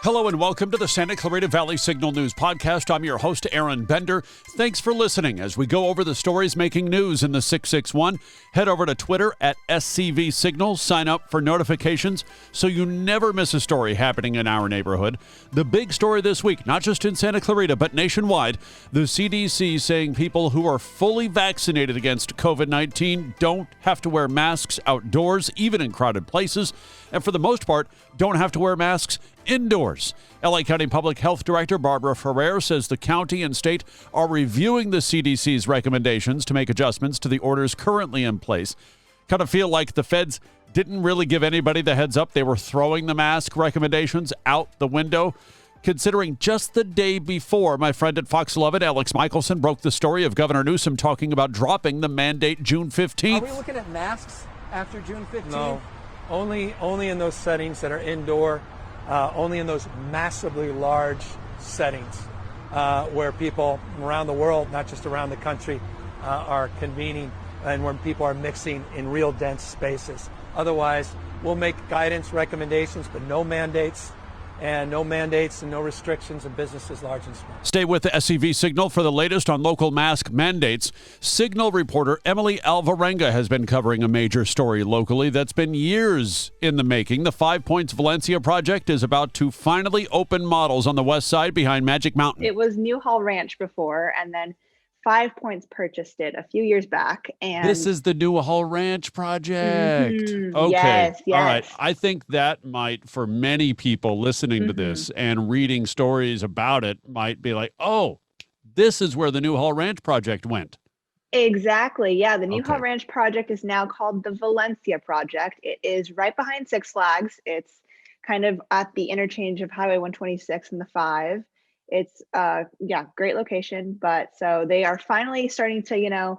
Hello and welcome to the Santa Clarita Valley Signal News Podcast. I'm your host, Aaron Bender. Thanks for listening as we go over the stories making news in the 661. Head over to Twitter at SCV Signal. Sign up for notifications so you never miss a story happening in our neighborhood. The big story this week, not just in Santa Clarita, but nationwide, the CDC saying people who are fully vaccinated against COVID-19 don't have to wear masks outdoors, even in crowded places, and for the most part, don't have to wear masks indoors. LA County Public Health Director Barbara Ferrer says the county and state are reviewing the CDC's recommendations to make adjustments to the orders currently in place. Kind of feel like the feds didn't really give anybody the heads up. They were throwing the mask recommendations out the window, considering just the day before, my friend at Fox 11, Alex Michelson, broke the story of Governor Newsom talking about dropping the mandate June 15th. Are we looking at masks after June 15th? No, only in those settings that are indoor, only in those massively large settings where people around the world, not just around the country, are convening and when people are mixing in real dense spaces. Otherwise, we'll make guidance recommendations, but no mandates. And no mandates and no restrictions in businesses large and small. Stay with the SCV Signal for the latest on local mask mandates. Signal reporter Emily Alvarenga has been covering a major story locally that's been years in the making. The 5 Points Valencia project is about to finally open models on the west side behind Magic Mountain. It was Newhall Ranch before, and then 5 Points purchased it a few years back. And this is the Newhall Ranch project. Mm-hmm. Okay. Yes. All right. I think that might, for many people listening to this and reading stories about it, might be like, oh, this is where the Newhall Ranch project went. Exactly. Yeah. The Newhall Ranch project is now called the Valencia project. It is right behind Six Flags. It's kind of at the interchange of Highway 126 and the 5. It's great location, but so they are finally starting to,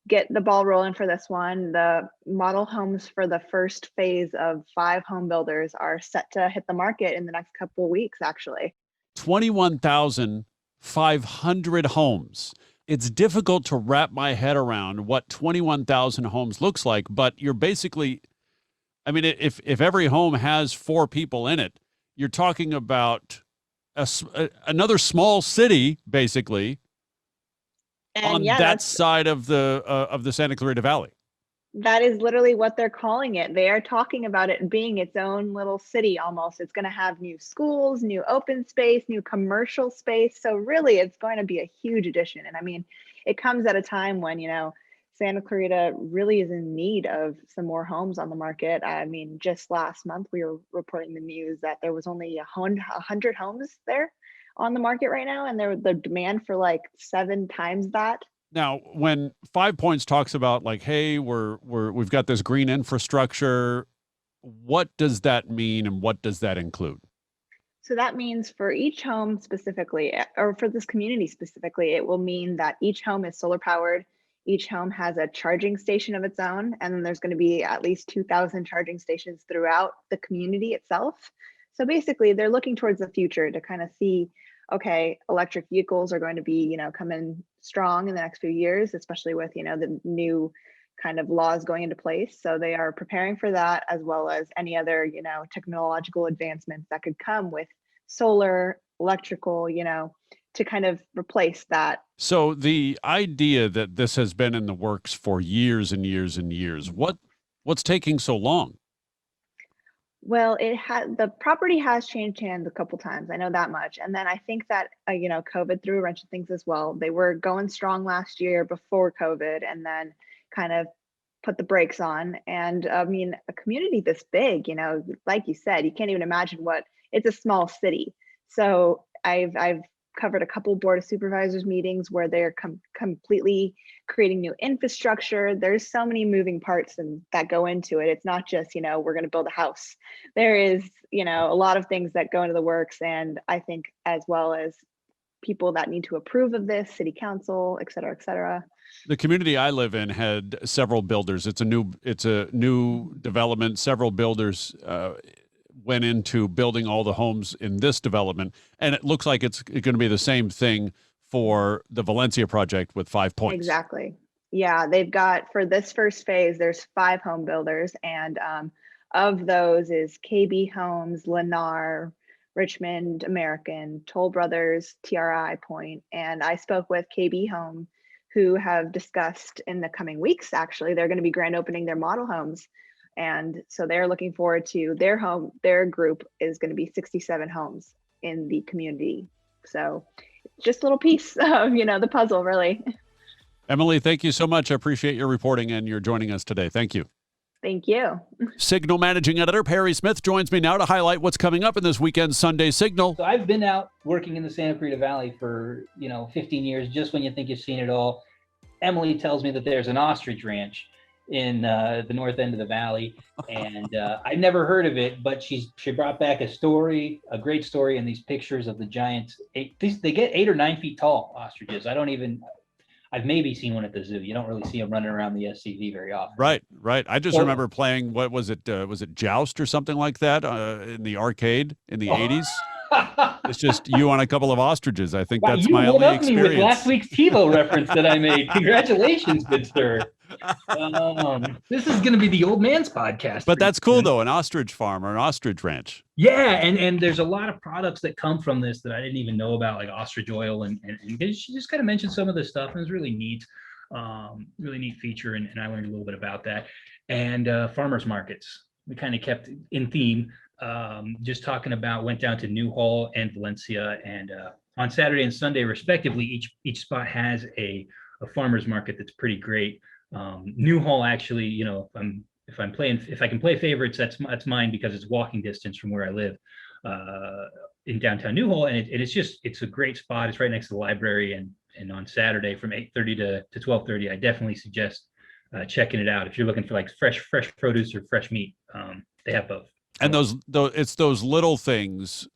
get the ball rolling for this one. The model homes for the first phase of 5 home builders are set to hit the market in the next couple of weeks, actually. 21,500 homes. It's difficult to wrap my head around what 21,000 homes looks like, but you're basically, if every home has 4 people in it, you're talking about another small city, basically, and on that side of the Santa Clarita Valley. That is literally what they're calling it. They are talking about it being its own little city almost. It's going to have new schools, new open space, new commercial space. So really, it's going to be a huge addition. And it comes at a time when, Santa Clarita really is in need of some more homes on the market. Just last month, we were reporting the news that there was only 100 homes there on the market right now. And the demand for like 7 times that. Now, when 5 Points talks about like, hey, we've got this green infrastructure, what does that mean and what does that include? So that means for each home specifically, or for this community specifically, it will mean that each home is solar powered. Each home has a charging station of its own, and then there's going to be at least 2,000 charging stations throughout the community itself. So basically, they're looking towards the future to kind of see, okay, electric vehicles are going to be, coming strong in the next few years, especially with, the new kind of laws going into place. So they are preparing for that, as well as any other, technological advancements that could come with solar, electrical, to kind of replace that. So the idea that this has been in the works for years and years and years, what's taking so long? Well, the property has changed hands a couple times. I know that much. And then I think that, COVID threw a wrench in things as well. They were going strong last year before COVID and then kind of put the brakes on. And a community this big, like you said, you can't even imagine it's a small city. So I've covered a couple board of supervisors meetings where they're completely creating new infrastructure. There's so many moving parts that go into it. It's not just, we're going to build a house. There is, a lot of things that go into the works. And I think as well as people that need to approve of this, city council, et cetera, et cetera. The community I live in had several builders. It's a new development. Several builders went into building all the homes in this development, and it looks like it's going to be the same thing for the Valencia project with 5 Points. Exactly. Yeah, they've got, for this first phase, there's 5 home builders, and of those is KB Homes, Lennar, Richmond American, Toll Brothers, TRI Point, and I spoke with KB Home, who have discussed in the coming weeks, actually, they're going to be grand opening their model homes. And so they're looking forward to their group is going to be 67 homes in the community. So just a little piece of, the puzzle, really. Emily, thank you so much. I appreciate your reporting and your joining us today. Thank you. Thank you. Signal Managing Editor Perry Smith joins me now to highlight what's coming up in this weekend's Sunday Signal. So I've been out working in the Santa Clarita Valley for, 15 years, just when you think you've seen it all. Emily tells me that there's an ostrich ranch in the north end of the valley, and I'd never heard of it, but she brought back a great story, and these pictures of the giant, they get 8 or 9 feet tall ostriches. I've maybe seen one at the zoo. You don't really see them running around the SCV very often. Right. I just remember playing, what was it? Was it Joust or something like that in the arcade in the 80s? It's just you on a couple of ostriches. I think that's my only experience. Me with last week's TiVo reference that I made. Congratulations, good sir. This is going to be the old man's podcast. But that's cool, though, an ostrich farm or an ostrich ranch. Yeah, and there's a lot of products that come from this that I didn't even know about, like ostrich oil, and she just kind of mentioned some of this stuff, and it was really neat feature, and I learned a little bit about that. And farmers markets, we kind of kept in theme, just talking about, went down to Newhall and Valencia, and on Saturday and Sunday, respectively, each spot has a farmers market that's pretty great. Newhall, actually, if I can play favorites, that's mine, because it's walking distance from where I live in downtown Newhall, and it's a great spot. It's right next to the library, and on Saturday from 8:30 to 12:30, I definitely suggest checking it out if you're looking for like fresh produce or fresh meat. They have both. And it's those little things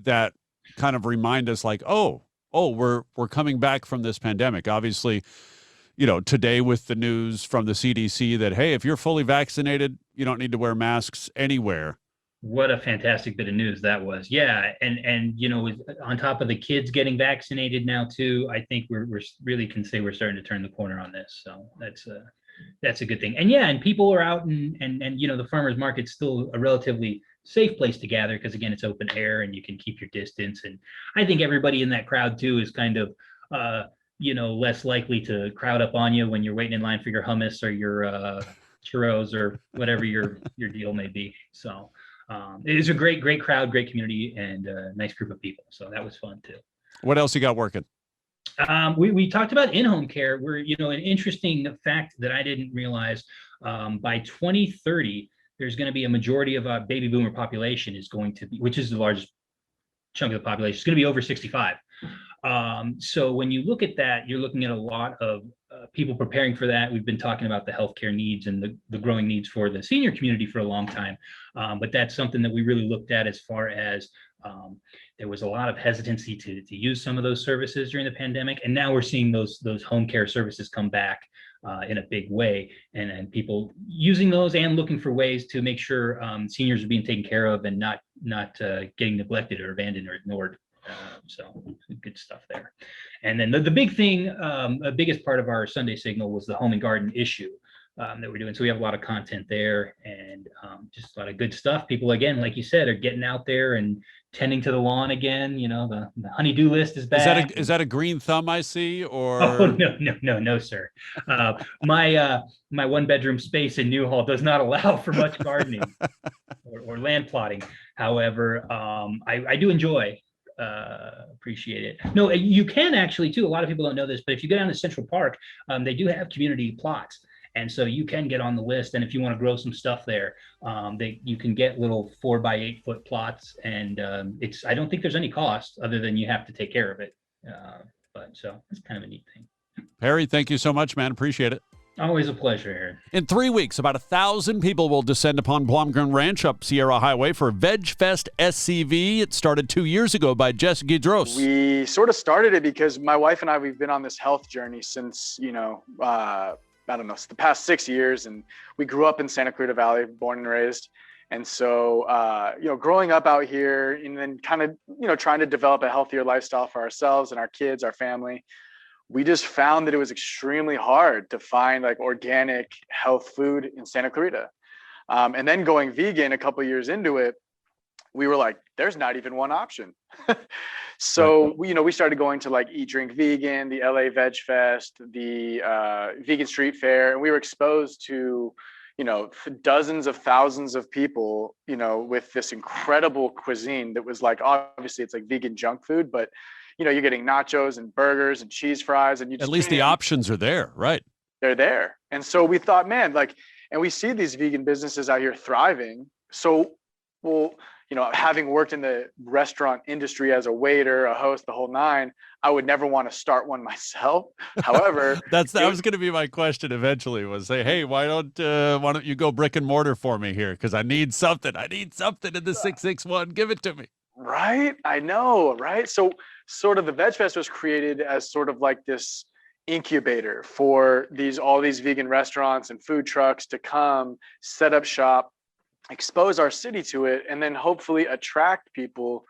that kind of remind us, like, we're coming back from this pandemic. Obviously, today with the news from the CDC that, hey, if you're fully vaccinated, you don't need to wear masks anywhere. What a fantastic bit of news that was. Yeah. And on top of the kids getting vaccinated now too, I think we're really can say we're starting to turn the corner on this. So that's a good thing. And yeah, and people are out and the farmers market's still a relatively safe place to gather, because again, it's open air and you can keep your distance. And I think everybody in that crowd too is kind of, less likely to crowd up on you when you're waiting in line for your hummus or your churros or whatever your deal may be. So it is a great crowd, great community, and a nice group of people. So that was fun too. What else you got working? We talked about in-home care. Where, an interesting fact that I didn't realize, by 2030, there's going to be a majority of a baby boomer population is going to be, which is the largest chunk of the population, is going to be over 65. So when you look at that, you're looking at a lot of people preparing for that. We've been talking about the healthcare needs and the growing needs for the senior community for a long time. But that's something that we really looked at, as far as there was a lot of hesitancy to use some of those services during the pandemic. And now we're seeing those home care services come back in a big way, and people using those and looking for ways to make sure seniors are being taken care of and not getting neglected or abandoned or ignored. So good stuff there. And then the big thing, the biggest part of our Sunday Signal was the home and garden issue that we're doing. So we have a lot of content there, and just a lot of good stuff. People, again, like you said, are getting out there and tending to the lawn again. The honey-do list is back. Is that a green thumb I see, or? Oh, no, sir. My one-bedroom space in Newhall does not allow for much gardening or land plotting. However, I do enjoy. Appreciate it. No, you can actually too. A lot of people don't know this, but if you go down to Central Park, they do have community plots, and so you can get on the list. And if you want to grow some stuff there, you can get little 4 by 8 foot plots, and I don't think there's any cost other than you have to take care of it. But so it's kind of a neat thing. Perry, thank you so much, man. Appreciate it. Always a pleasure, Aaron. In 3 weeks, about 1,000 people will descend upon Blomgren Ranch up Sierra Highway for Veg Fest SCV. It started 2 years ago by Jess Gidros. We sort of started it because my wife and I, we've been on this health journey since, I don't know, the past 6 years. And we grew up in Santa Clarita Valley, born and raised. And so, growing up out here and then kind of, trying to develop a healthier lifestyle for ourselves and our kids, our family, we just found that it was extremely hard to find like organic health food in Santa Clarita. And then going vegan a couple of years into it, we were like, there's not even one option. So we started going to like Eat Drink Vegan, the LA Veg Fest, the Vegan Street Fair, and we were exposed to dozens of thousands of people, with this incredible cuisine that was like, obviously it's like vegan junk food, but you're getting nachos and burgers and cheese fries, and you just at least the options are there, right? They're there. And so we thought, man, like, and we see these vegan businesses out here thriving. So, well, having worked in the restaurant industry as a waiter, a host, the whole nine, I would never want to start one myself. However, that was going to be my question eventually, was say, hey, why don't you go brick and mortar for me here? Because I need something in the 661. Give it to me. Right. I know. Right. So sort of the Veg Fest was created as sort of like this incubator for all these vegan restaurants and food trucks to come set up shop, expose our city to it, and then hopefully attract people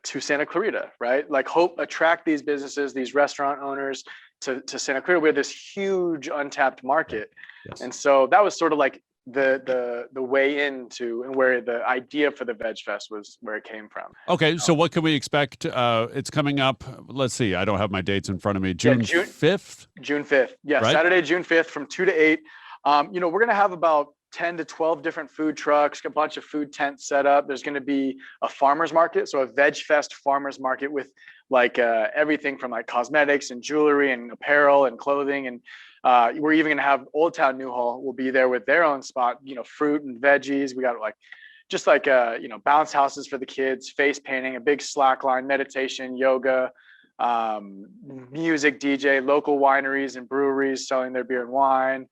to Santa Clarita, right? Like attract these businesses, these restaurant owners to Santa Clarita. We have this huge untapped market. Yes. And so that was sort of like the way into, and where the idea for the Veg Fest was, where it came from. Okay, so what can we expect? It's coming up. Let's see. I don't have my dates in front of me. June 5th? June 5th. Yeah, right? Saturday, June 5th from 2 to 8. We're going to have about 10 to 12 different food trucks, a bunch of food tents set up. There's going to be a farmer's market, so a Veg Fest farmer's market with like everything from like cosmetics and jewelry and apparel and clothing. And we're even going to have Old Town Newhall will be there with their own spot, fruit and veggies. We got bounce houses for the kids, face painting, a big slack line, meditation, yoga, music, DJ, local wineries and breweries selling their beer and wine.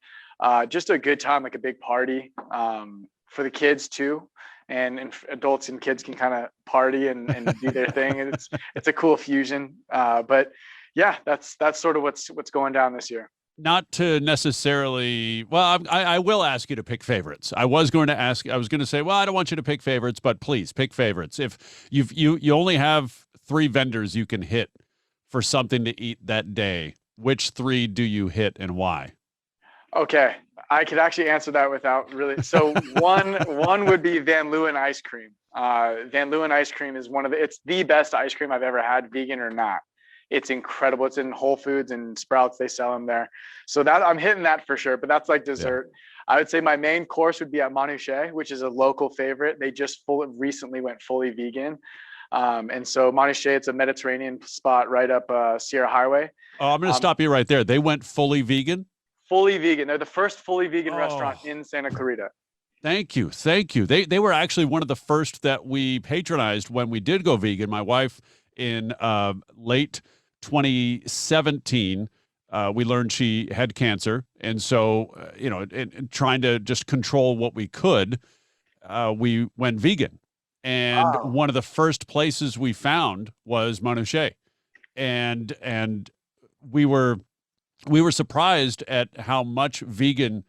Just a good time, like a big party for the kids too, and adults and kids can kind of party and do their thing. And it's a cool fusion. But yeah, that's sort of what's going down this year. Not to necessarily, well, I will ask you to pick favorites. I was going to say, well, I don't want you to pick favorites, but please pick favorites. If you only have 3 vendors you can hit for something to eat that day, which 3 do you hit and why? Okay, I could actually answer that without really. So one would be Van Leeuwen ice cream. Van Leeuwen ice cream is it's the best ice cream I've ever had, vegan or not. It's incredible. It's in Whole Foods and Sprouts. They sell them there. So that I'm hitting that for sure, but that's like dessert. Yeah. I would say my main course would be at Manouche, which is a local favorite. They just recently went fully vegan. And so Manouche, it's a Mediterranean spot right up Sierra Highway. Oh, I'm going to stop you right there. They went fully vegan? Fully vegan. They're the first fully vegan restaurant in Santa Clarita. Thank you. They were actually one of the first that we patronized when we did go vegan. My wife in late 2017, we learned she had cancer. And so, in trying to just control what we could, we went vegan. And one of the first places we found was Manouche. And we were surprised at how much vegan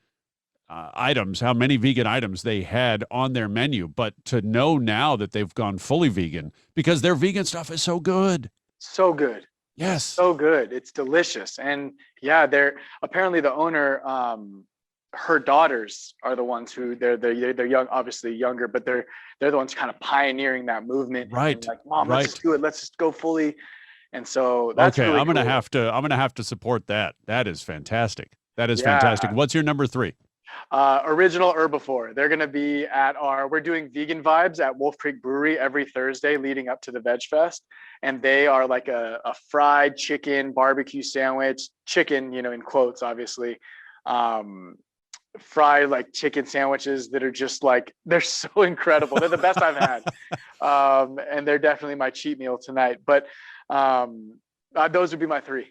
how many vegan items they had on their menu. But to know now that they've gone fully vegan, because their vegan stuff is so good. So good. Yes. So good. It's delicious. And yeah, they're apparently the owner, her daughters are the ones who they're young, obviously younger, but they're the ones kind of pioneering that movement. Right. And like, Mom, let's just do it. Let's just go fully. And so that's okay. Really I'm gonna have to support that. That is fantastic. Fantastic. What's your number 3? Original Herbivore. They're going to be we're doing vegan vibes at Wolf Creek Brewery every Thursday leading up to the Veg Fest. And they are like a fried chicken barbecue sandwich, chicken, in quotes, obviously, fried like chicken sandwiches that are just like, they're so incredible. They're the best I've had. And they're definitely my cheat meal tonight, but those would be my 3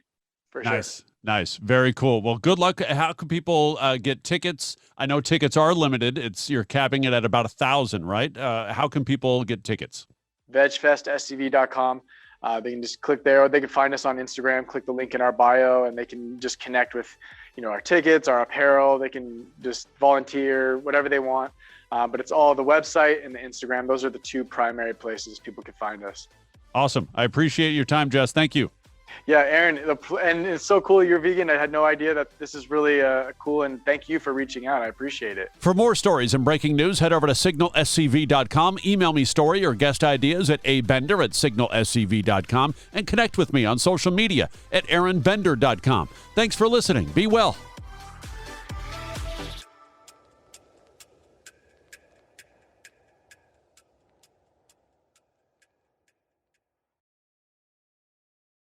for sure. Nice. Very cool. Well, good luck. How can people get tickets? I know tickets are limited. You're capping it at about 1,000, right? How can people get tickets? VegFestSCV.com. They can just click there, or they can find us on Instagram, click the link in our bio, and they can just connect with, our tickets, our apparel. They can just volunteer, whatever they want. But it's all the website and the Instagram. Those are the 2 primary places people can find us. Awesome. I appreciate your time, Jess. Thank you. Yeah, Aaron, and it's so cool you're vegan. I had no idea that this is really cool, and thank you for reaching out. I appreciate it. For more stories and breaking news, head over to signalscv.com. Email me story or guest ideas at abender@signalscv.com and connect with me on social media at aaronbender.com. Thanks for listening. Be well.